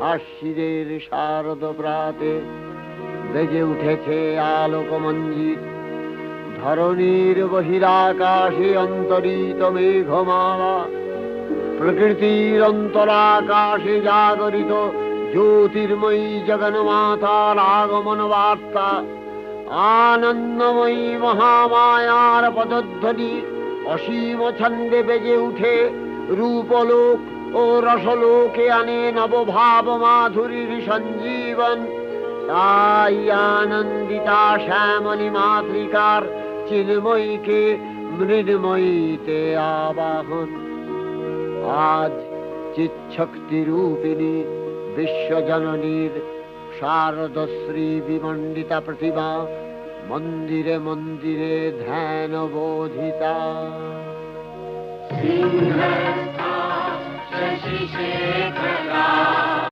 আশ্বিনের শারদ প্রাতে বেজে উঠেছে আলোক মঞ্জিত। ধরণীর বহিরাকাশে অন্তরিত মেঘমালা, প্রকৃতির অন্তরাকাশে জাগরিত জ্যোতির্ময়ী জগন্মাতার আগমন বার্তা। আনন্দময়ী মহামায়ার পদধ্বনি অসীম ছন্দে বেজে উঠে রূপলোক ও রসলোকে আনে নবভাব মাধুরীর সঞ্জীবন। তাই আনন্দিতা শ্যামলী মাতৃকার চিন্ময়ীকে মৃন্ময়ীতে আবাহন। আজ চিৎশক্তি রূপিণী বিশ্বজননীর শারদশ্রী বিমণ্ডিতা প্রতিমা মন্দিরে মন্দিরে ধ্যান বোধিতা। সিংহস্থা শশিশেখরা